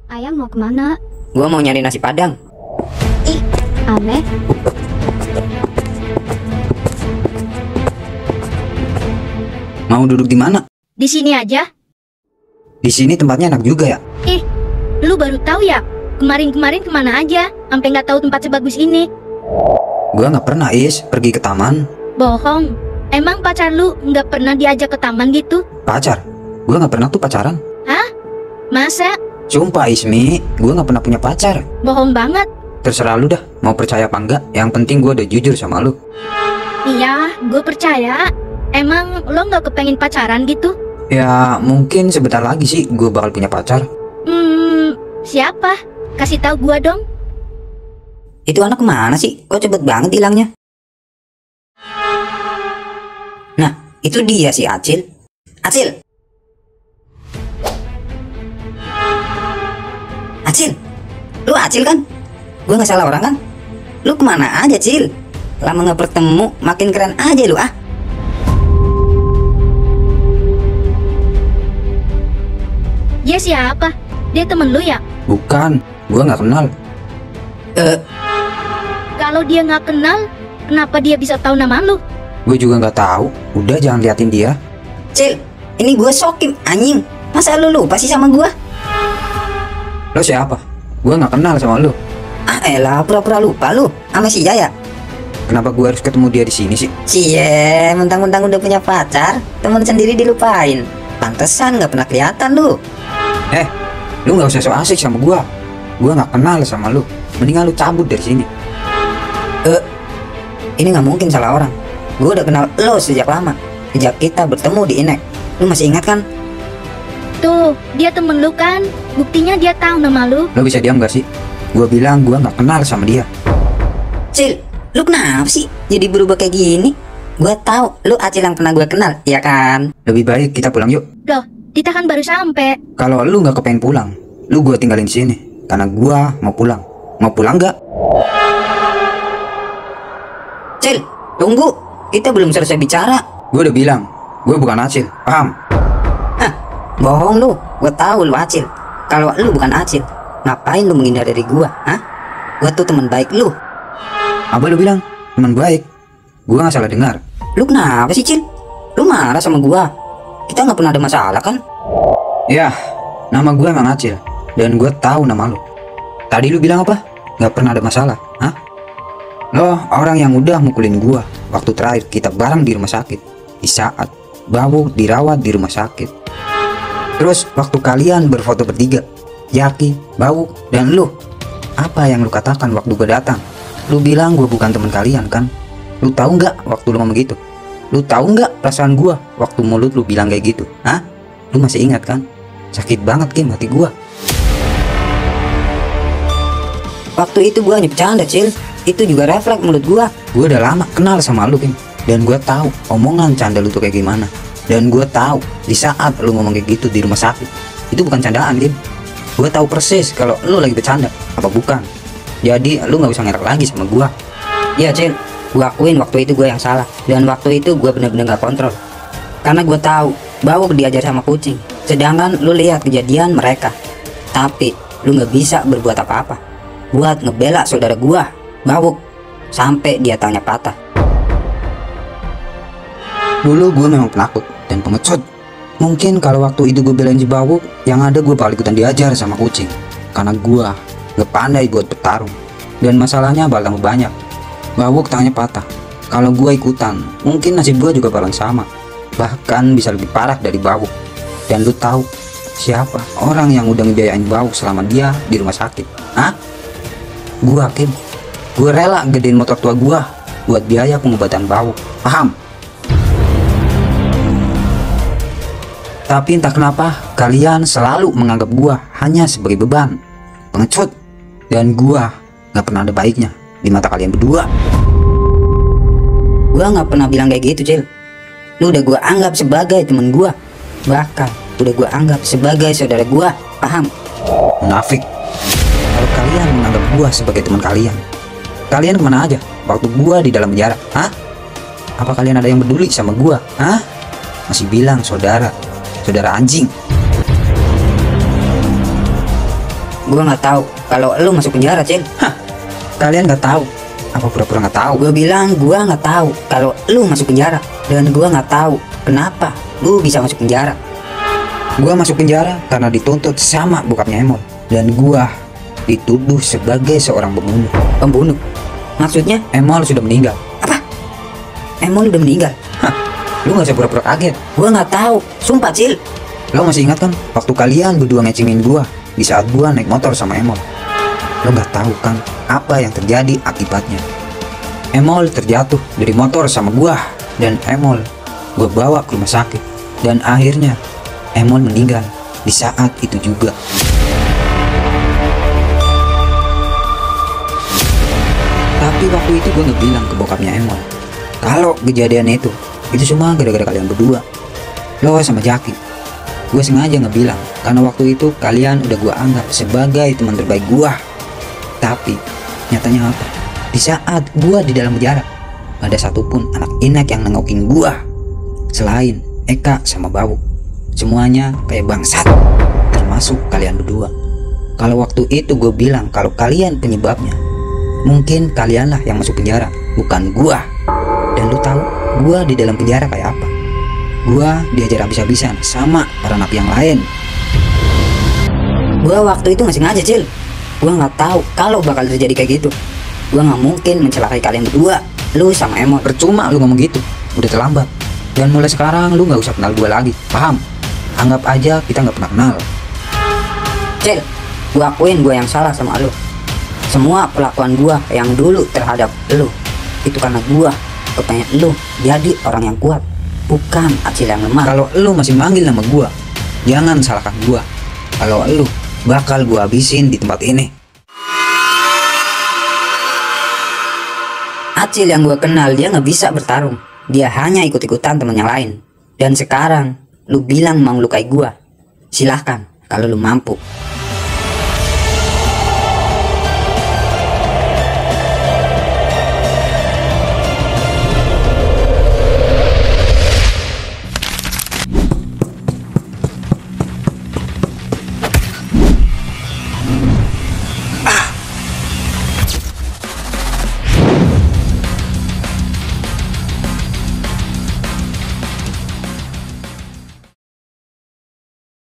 Ayang mau kemana? Gua mau nyari nasi Padang. Ih, aneh. Mau duduk di mana? Di sini aja. Di sini tempatnya enak juga ya. Ih, lu baru tahu ya? Kemarin-kemarin kemana aja? Sampai nggak tahu tempat sebagus ini. Gua nggak pernah pergi ke taman. Bohong. Emang pacar lu nggak pernah diajak ke taman gitu? Pacar? Gua nggak pernah tuh pacaran. Hah? Masa? Sumpah Ismi, gua nggak pernah punya pacar. Bohong banget. Terserah lu dah, mau percaya apa enggak. Yang penting gua udah jujur sama lu. Iya, gue percaya. Emang lo nggak kepengen pacaran gitu? Ya mungkin sebentar lagi sih gua bakal punya pacar. Siapa? Kasih tahu gua dong. Itu anak kemana sih? Kok cepet banget hilangnya? Nah, itu dia si Acil. Acil! Acil! Lu Acil kan? Gue gak salah orang kan? Lu kemana aja, Cil? Lama gak bertemu, makin keren aja lu ah. Dia siapa? Dia temen lu ya? Bukan, gua nggak kenal. Kalau dia nggak kenal, kenapa dia bisa tahu nama lu? Gue juga nggak tahu. Udah jangan liatin dia. Cil, ini gue Sokim, anjing. Masa lu lupa sih sama gue? Lo siapa? Gua nggak kenal sama lu. Ah elah, pura-pura lupa lu sama si Jaya. Kenapa gua harus ketemu dia di sini sih? Cie, mentang-mentang udah punya pacar, teman sendiri dilupain. Pantesan nggak pernah kelihatan lu. Lu nggak usah so asik sama gua. Gua nggak kenal sama lu. Mendingan lu cabut dari sini. Ini nggak mungkin salah orang. Gue udah kenal lo sejak lama. Sejak kita bertemu di Inek. Lu masih ingat kan? Tuh, dia temen lu kan? Buktinya dia tahu nama lu. Lo bisa diam gak sih? Gua bilang gua nggak kenal sama dia. Cil, lu kenapa sih jadi berubah kayak gini? Gue tahu lu Acil yang pernah gue kenal, ya kan? Lebih baik kita pulang yuk. Loh, kita kan baru sampai. Kalau lu nggak kepengen pulang, lu gua tinggalin di sini. Karena gua mau pulang. Mau pulang nggak? Cil, tunggu. Kita belum selesai bicara. Gua udah bilang, gua bukan Acil. Paham? Hah, bohong lu. Gue tahu lu Acil. Kalau lu bukan Acil, ngapain lu menghindar dari gua? Hah? Gue tuh teman baik lu. Apa lu bilang? Teman baik. Gua nggak salah dengar. Lu kenapa sih, Cil? Lu marah sama gua? Kita nggak pernah ada masalah kan? Ya, nama gua emang Acil. Dan gua tahu nama lu. Tadi lu bilang apa? Nggak pernah ada masalah. Hah? Lo orang yang udah mukulin gua waktu terakhir kita bareng di rumah sakit. Di saat Bawu dirawat di rumah sakit. Terus waktu kalian berfoto bertiga, Yaki, Bawu, dan lu, apa yang lu katakan waktu gua datang? Lu bilang gua bukan teman kalian kan? Lu tahu nggak waktu lu ngomong gitu? Lu tahu nggak perasaan gua waktu mulut lu bilang kayak gitu? Hah? Lu masih ingat kan? Sakit banget Kim hati gua. Waktu itu gua hanya bercanda, Cil. Itu juga refleks mulut gua. Gua udah lama kenal sama lu Kim. Dan gua tahu omongan canda lu tuh kayak gimana. Dan gua tahu di saat lu ngomong kayak gitu di rumah sakit, itu bukan candaan Kim. Gua tahu persis kalau lu lagi bercanda apa bukan. Jadi lu nggak usah ngerek lagi sama gua. Iya, Cil. Gua akuin waktu itu gua yang salah. Dan waktu itu gua bener-bener gak kontrol. Karena gua tahu Bawu diajar sama kucing. Sedangkan lu lihat kejadian mereka. Tapi lu nggak bisa berbuat apa-apa buat ngebela saudara gua, Bawu, sampai dia tanya patah. Dulu gue memang penakut dan pengecut. Mungkin kalau waktu itu gue belain si Bawu, yang ada gue bakal ikutan diajar sama kucing. Karena gue gak pandai buat bertarung. Dan masalahnya bakal tambah banyak. Bawu tangannya patah. Kalau gue ikutan, mungkin nasib gue juga bakalan sama. Bahkan bisa lebih parah dari Bawu. Dan lu tahu siapa orang yang udah ngebiayain Bawu selama dia di rumah sakit? Hah? Gua Kim. Gue rela gedein motor tua gua buat biaya pengobatan Bawu. Paham? Tapi entah kenapa kalian selalu menganggap gua hanya sebagai beban, pengecut, dan gua gak pernah ada baiknya di mata kalian berdua. Gua nggak pernah bilang kayak gitu, Cil. Lu udah gua anggap sebagai temen gua. Bahkan udah gua anggap sebagai saudara gua. Paham? Munafik. Kalau kalian menganggap gua sebagai teman kalian, kalian kemana aja waktu gua di dalam penjara? Hah? Apa kalian ada yang peduli sama gua? Hah? Masih bilang saudara anjing. Gua nggak tahu kalau lu masuk penjara, Cil. Hah, kalian nggak tahu? Apa pura-pura nggak tahu? Gua bilang gua nggak tahu kalau lu masuk penjara, dan gua nggak tahu kenapa lu bisa masuk penjara. Gua masuk penjara karena dituntut sama bokapnya Emol, dan gua dituduh sebagai seorang pembunuh. Pembunuh? Maksudnya? Emol sudah meninggal. Apa? Emol udah meninggal? Hah, lu nggak usah pura-pura kaget. Gua nggak tahu, sumpah, Cil. Lo masih ingat kan waktu kalian berdua ngecengin gua di saat gua naik motor sama Emol? Lo nggak tahu kan apa yang terjadi akibatnya? Emol terjatuh dari motor sama gua, dan Emol gua bawa ke rumah sakit, dan akhirnya Emol meninggal di saat itu juga. Tapi waktu itu gua nggak bilang ke bokapnya Emol kalau kejadian itu semua gara-gara kalian berdua, lo sama Jaki. Gue sengaja nggak bilang karena waktu itu kalian udah gue anggap sebagai teman terbaik gue. Tapi nyatanya apa? Di saat gue di dalam penjara, gak ada satupun anak inek yang nengokin gue selain Eka sama Bawu. Semuanya kayak bangsat, termasuk kalian berdua. Kalau waktu itu gue bilang kalau kalian penyebabnya, mungkin kalianlah yang masuk penjara, bukan gue. Dan lu tahu gue di dalam penjara kayak apa? Gua diajar habis-habisan sama para napi yang lain. Gua waktu itu masih ngaji, Cil. Gua nggak tahu kalau bakal terjadi kayak gitu. Gua nggak mungkin mencelakai kalian berdua, lu sama Emol. Percuma lu ngomong gitu, udah terlambat. Dan mulai sekarang lu nggak usah kenal gua lagi, paham? Anggap aja kita nggak pernah kenal. Cil, gua akuin gua yang salah sama lu. Semua perlakuan gua yang dulu terhadap lu itu karena gua kepengen lu jadi orang yang kuat, bukan Acil yang lemah. Kalau lu masih manggil nama gua, jangan salahkan gua. Kalau lu bakal gua habisin di tempat ini. Acil yang gua kenal dia nggak bisa bertarung. Dia hanya ikut-ikutan temennya lain. Dan sekarang lu bilang mau lukai gua. Silahkan kalau lu mampu.